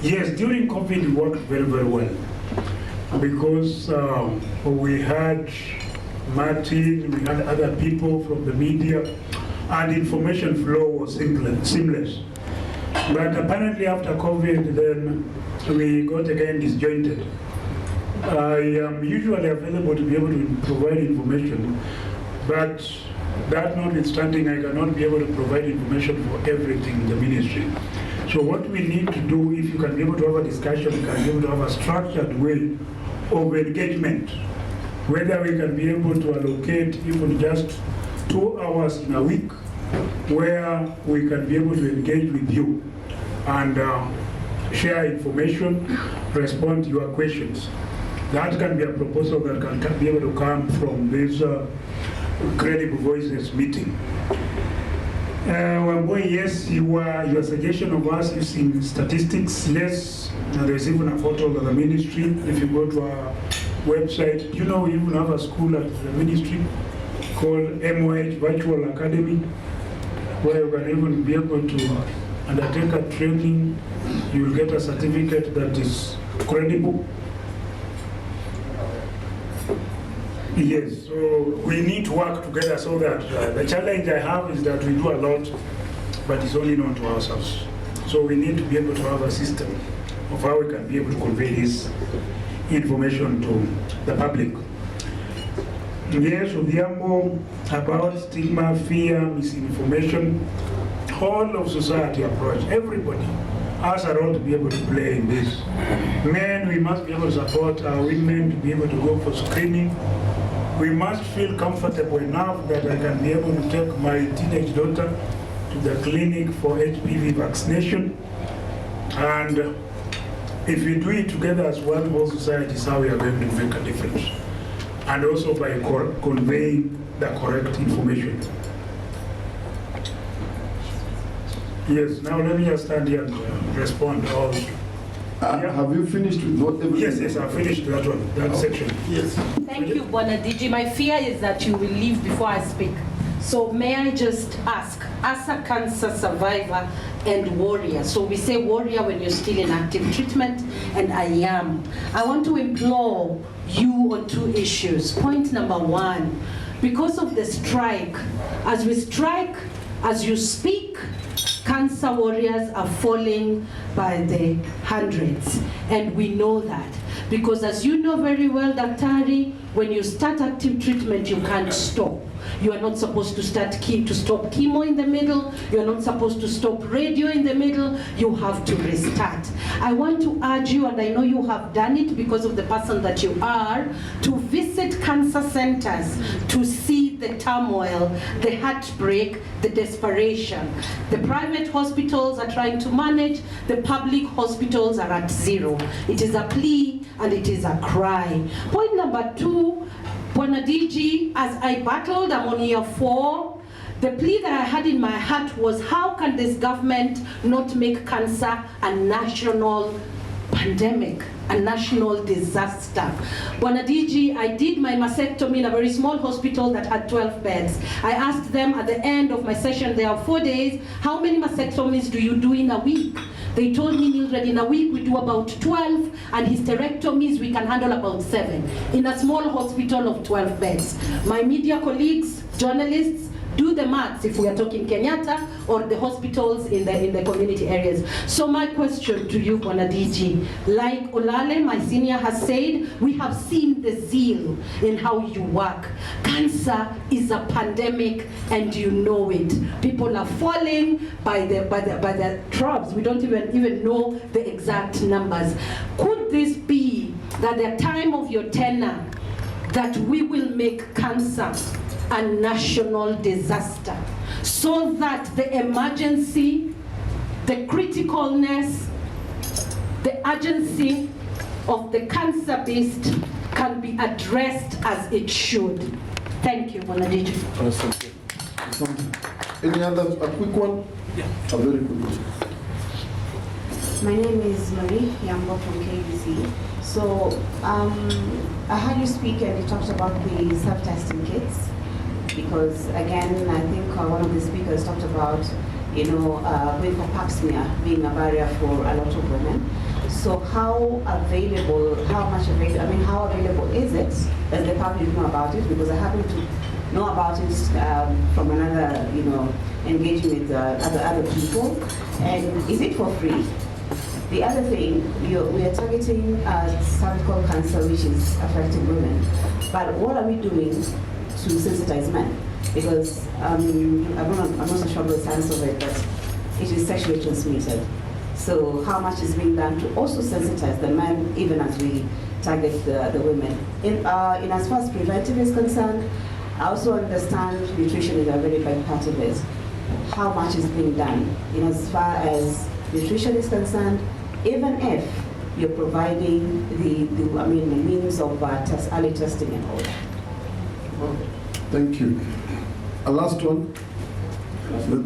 Yes, during COVID it worked very, very well because we had Martin, we had other people from the media, and information flow was seamless. But apparently after COVID, then we got again disjointed. I am usually available to be able to provide information, but that notwithstanding, I cannot be able to provide information for everything in the ministry. So what we need to do, if you can be able to have a discussion, we can be able to have a structured way of engagement, whether we can be able to allocate even just 2 hours in a week, where we can be able to engage with you and share information, respond to your questions. That can be a proposal that can be able to come from this Credible Voices meeting. Yes, your suggestion of us using statistics, yes, there's even a portal of the ministry. If you go to our website, we even have a school at the ministry called MOH Virtual Academy, where you can even be able to undertake a training. You will get a certificate that is credible. Yes, so we need to work together so that the challenge I have is that we do a lot, but it's only known to ourselves. So we need to be able to have a system of how we can be able to convey this information to the public. Yes, Odhiambo, about stigma, fear, misinformation, whole of society approach, everybody has a role to be able to play in this. Men, we must be able to support our women to be able to go for screening. We must feel comfortable enough that I can be able to take my teenage daughter to the clinic for HPV vaccination. And if we do it together as one whole society is how we are going to make a difference. And also by conveying the correct information. Yes, now let me just stand here and respond all. Have you finished with what everything? Yes, I finished that one, that section. Yes. Thank you, Amoth-DG. My fear is that you will leave before I speak. So may I just ask, as a cancer survivor and warrior, so we say warrior when you're still in active treatment, and I am. I want to implore you on 2 issues. Point number 1, because of the strike, as we strike, as you speak, cancer warriors are falling by the hundreds, and we know that. Because as you know very well, Daktari, when you start active treatment, you can't stop. You are not supposed to stop chemo in the middle. You are not supposed to stop radio in the middle. You have to restart. I want to urge you, and I know you have done it because of the person that you are, to visit cancer centers to see the turmoil, the heartbreak, the desperation. The private hospitals are trying to manage. The public hospitals are at 0. It is a plea and it is a cry. Point number 2, Amoth-DG, as I battled, I'm on year 4, the plea that I had in my heart was, how can this government not make cancer a national pandemic, a national disaster? Amoth-DG, I did my mastectomy in a very small hospital that had 12 beds. I asked them at the end of my session, there are 4 days, how many mastectomies do you do in a week? They told me, Mildred, in a week we do about 12, and hysterectomies we can handle about 7 in a small hospital of 12 beds. My media colleagues, journalists, do the maths if we are talking Kenyatta or the hospitals in the community areas. So my question to you, Amoth-DG, like Olale, my senior, has said, we have seen the zeal in how you work. Cancer is a pandemic and you know it. People are falling by the drops. We don't even know the exact numbers. Could this be that the time of your tenure that we will make cancer a national disaster, so that the emergency, the criticalness, the urgency of the cancer beast can be addressed as it should? Thank you, Amoth-DG. Any other, a quick one? Yeah. A very quick one. My name is Marie Yambo from KBC. So I heard you speak and you talked about the self-testing kits, because again, I think one of the speakers talked about, going for pap smear being a barrier for a lot of women. So how available, how much available, I mean, how available is it? Does the public know about it? Because I happen to know about it from another, engaging with other people. And is it for free? The other thing, we are targeting cervical cancer, which is affecting women. But what are we doing to sensitize men? Because I'm not so sure about the science of it, but it is sexually transmitted. So how much is being done to also sensitize the men, even as we target the women? In as far as preventive is concerned, I also understand nutrition is a very big part of it. How much is being done? As far as nutrition is concerned, even if you're providing the means of early testing and all that. Okay. Thank you. A last one.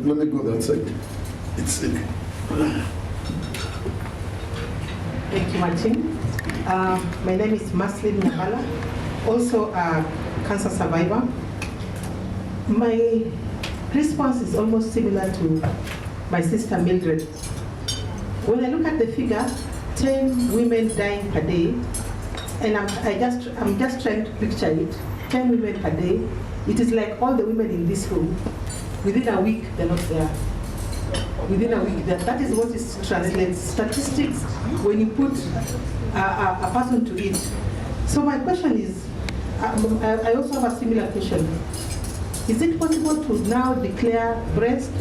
Let me go that side. It's in. Thank you, Martin. My name is Maslin Nyabala, also a cancer survivor. My response is almost similar to my sister Mildred. When I look at the figure, 10 women dying per day, and I'm just trying to picture it, 10 women per day, it is like all the women in this room, within a week, they're not there. Within a week, that is what is translated. Statistics, when you put a person to it. So my question is, I also have a similar question. Is it possible to now declare breast,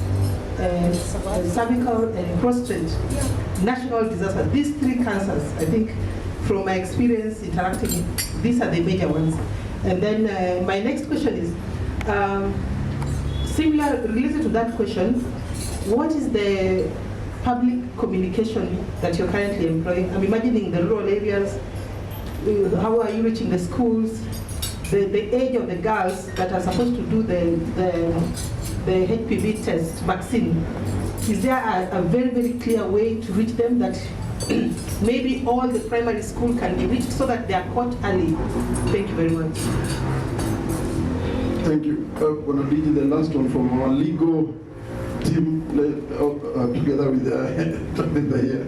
cervical, and prostate national disaster? These three cancers, I think, from my experience interacting, these are the major ones. And then my next question is, similar, related to that question, what is the public communication that you're currently employing? I'm imagining the rural areas. How are you reaching the schools? The age of the girls that are supposed to do the HPV test vaccine. Is there a very, very clear way to reach them that maybe all the primary school can be reached so that they are caught early? Thank you very much. Thank you. Amoth-DG, the last one from our legal team, together with the here.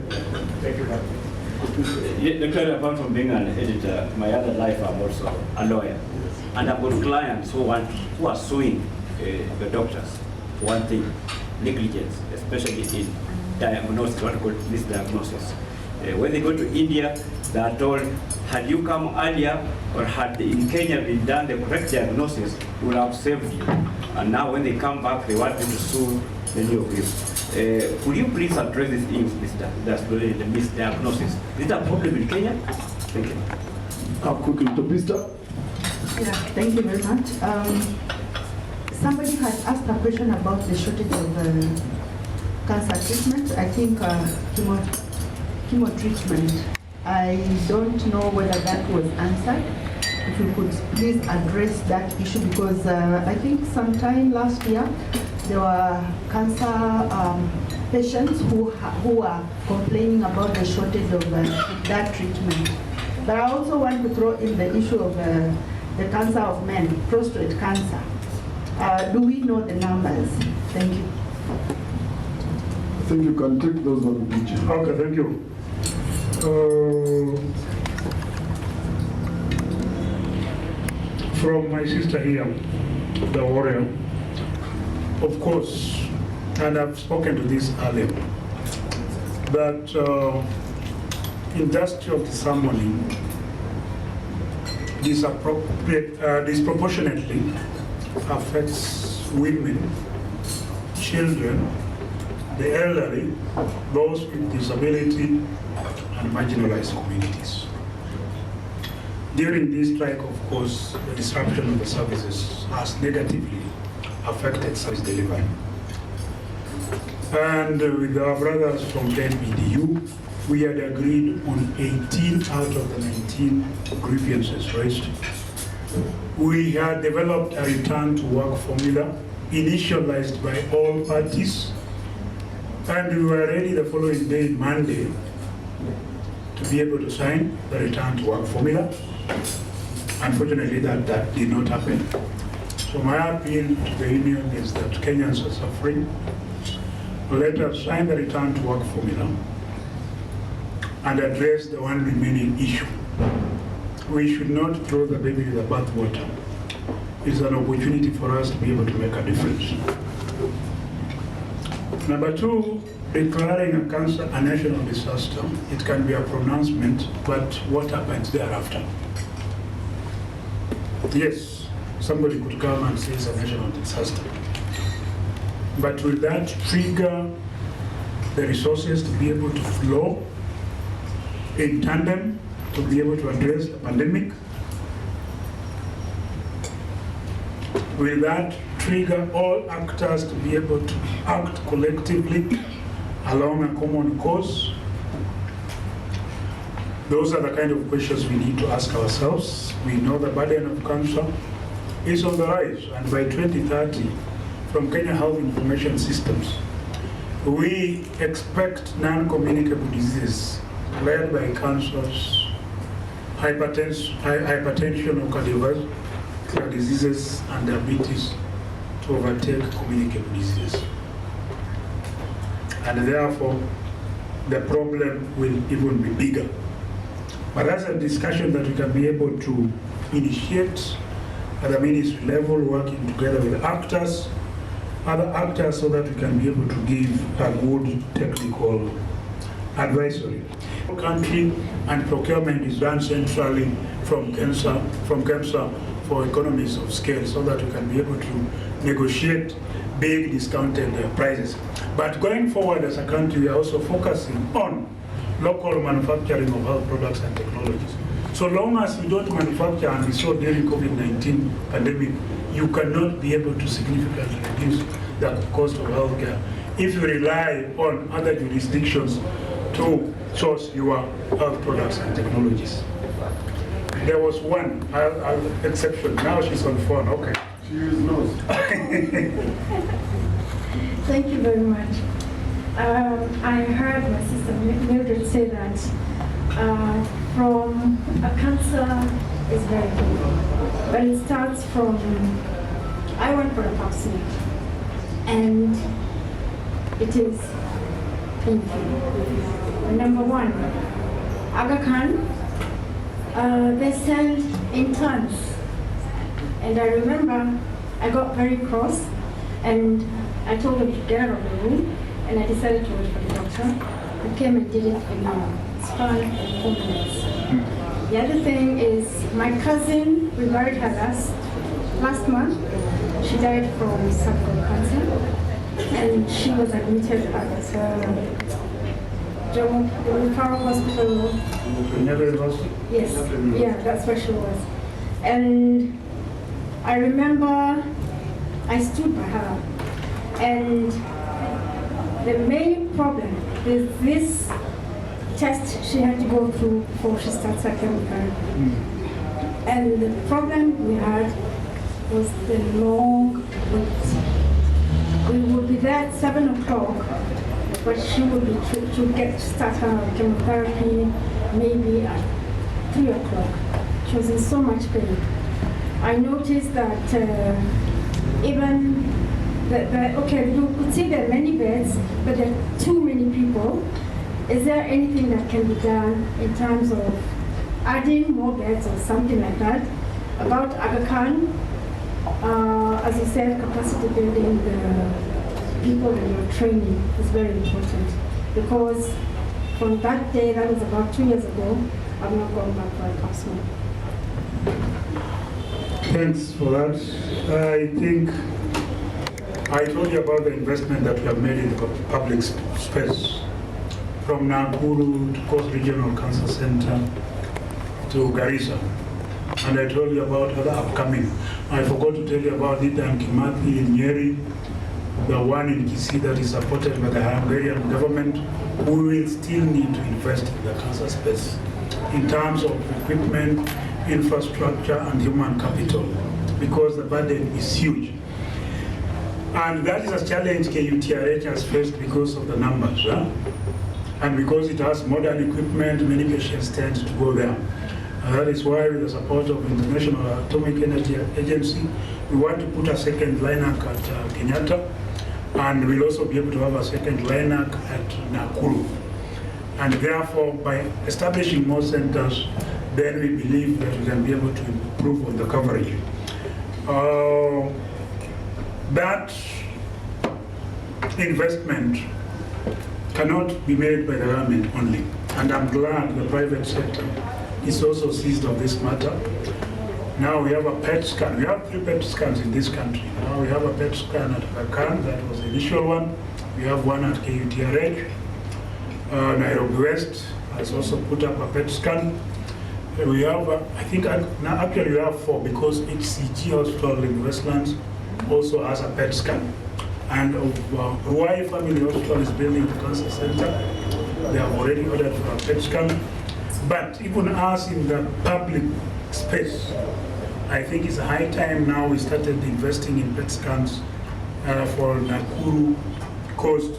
Thank you. Yeah, apart from being an editor, my other life I'm also a lawyer, and I've got clients who are suing the doctors. One thing, negligence, especially in diagnosis, what we call misdiagnosis. When they go to India, they are told, had you come earlier or had in Kenya been done the correct diagnosis, we would have saved you. And now when they come back, they want them to sue many of you. Could you please address this issue, the misdiagnosis? Is that a problem in Kenya? Thank you. Quickly, Topista. Yeah, thank you very much. Somebody has asked a question about the shortage of cancer treatment. I think chemo treatment. I don't know whether that was answered. If you could please address that issue, because I think sometime last year there were cancer patients who are complaining about the shortage of that treatment. But I also want to throw in the issue of the cancer of men, prostate cancer. Do we know the numbers? Thank you. I think you can take those on PG. Okay, thank you. From my sister here, the warrior, of course, and I've spoken to this earlier, that industrial disharmony disproportionately affects women, children, the elderly, those with disability, and marginalized communities. During this strike, of course, the disruption of the services has negatively affected service delivery. And with our brothers from the NBDU, we had agreed on 18 out of the 19 grievances raised. We had developed a return to work formula initialized by all parties, and we were ready the following day, Monday, to be able to sign the return to work formula. Unfortunately, that did not happen. So my appeal to the union is that Kenyans are suffering. Let us sign the return to work formula. and address the one remaining issue. We should not throw the baby with the bathwater. It's an opportunity for us to be able to make a difference. Number two, declaring a cancer a national disaster. It can be a pronouncement, but what happens thereafter? Yes, somebody could come and say it's a national disaster. But will that trigger the resources to be able to flow in tandem to be able to address the pandemic? Will that trigger all actors to be able to act collectively along a common cause? Those are the kind of questions we need to ask ourselves. We know the burden of cancer is on the rise, and by 2030, from Kenya Health Information Systems, we expect non-communicable diseases led by cancers, hypertension or cardiovascular diseases, and diabetes to overtake communicable diseases. And therefore, the problem will even be bigger. But that's a discussion that we can be able to initiate at the ministry level, working together with other actors, so that we can be able to give a good technical advisory. Country and procurement is done centrally from KEMSA for economies of scale, so that we can be able to negotiate big discounted prices. But going forward as a country, we are also focusing on local manufacturing of health products and technologies. So long as we don't manufacture, and we saw during COVID-19 pandemic, you cannot be able to significantly reduce the cost of healthcare if you rely on other jurisdictions to source your health products and technologies. There was one exception. Now she's on phone. Okay. She is nose. Thank you very much. I heard my sister Mildred say that from a cancer is very good, but it starts from, I went for a pap smear, and it is painful. Number one, Aga Khan, they send in tons, and I remember I got very cross, and I told them to get out of the room, and I decided to wait for the doctor, who came and did it in a span of 4 minutes. The other thing is, my cousin, we buried her last month. She died from cervical cancer, and she was admitted at the referral hospital. Yes, yeah, that's where she was. And I remember I stood by her, and the main problem is this test she had to go through before she starts her chemotherapy. And the problem we had was the long wait. We would be there at 7 o'clock, but she would be to start her chemotherapy maybe at 3 o'clock. She was in so much pain. I noticed that even okay, you could see there are many beds, but there are too many people. Is there anything that can be done in terms of adding more beds or something like that? About Aga Khan, as you said, capacity building, the people that you're training is very important. Because from that day, that was about 2 years ago, I've not gone back for a pap smear. Thanks for that. I think I told you about the investment that we have made in the public space, from Nakuru to Coast Regional Cancer Center to Garissa. And I told you about other upcoming. I forgot to tell you about Nita and Kimathi in Nyeri, the one in Kisii that is supported by the Hungarian government. We will still need to invest in the cancer space in terms of equipment, infrastructure, and human capital, because the burden is huge. And that is a challenge KUTRH has faced because of the numbers. And because it has modern equipment, many patients tend to go there. And that is why, with the support of the International Atomic Energy Agency, we want to put a second LINAC at Kenyatta, and we'll also be able to have a second LINAC at Nakuru. And therefore, by establishing more centers, then we believe that we can be able to improve on the coverage. That investment cannot be made by the government only. And I'm glad the private sector is also seized of this matter. Now we have a PET scan. We have 3 PET scans in this country. Now we have a PET scan at Akan, that was the initial one. We have one at KUTRH. Nairobi West has also put up a PET scan. We have, I think, now actually we have 4 because HCG Hospital in Westlands also has a PET scan. And Ruai Family Hospital is building a cancer center. They have already ordered for a PET scan. But even us in the public space, I think it's a high time now we started investing in PET scans for Nakuru Coast.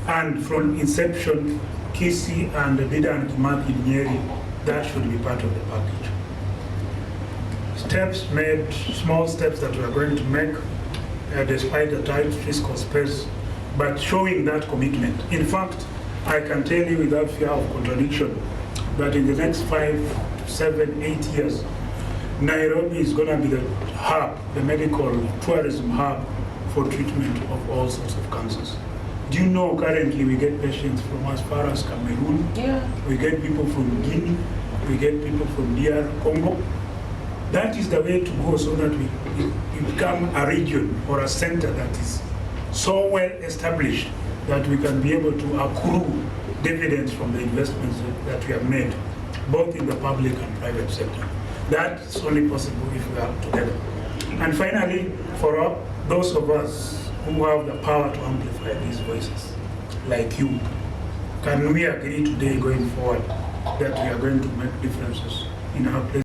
And from inception, Kisi and Bida and Kimathi Nyeri, that should be part of the package. Steps made, small steps that we are going to make, despite the tight fiscal space, but showing that commitment. In fact, I can tell you without fear of contradiction that in the next 5, 7, 8 years, Nairobi is going to be the hub, the medical tourism hub for treatment of all sorts of cancers. Do you know currently we get patients from as far as Cameroon? Yeah. We get people from Guinea, we get people from DR Congo. That is the way to go so that we become a region or a center that is so well established that we can be able to accrue dividends from the investments that we have made, both in the public and private sector. That's only possible if we are together. And finally, for those of us who have the power to amplify these voices, like you, can we agree today going forward that we are going to make differences in our place?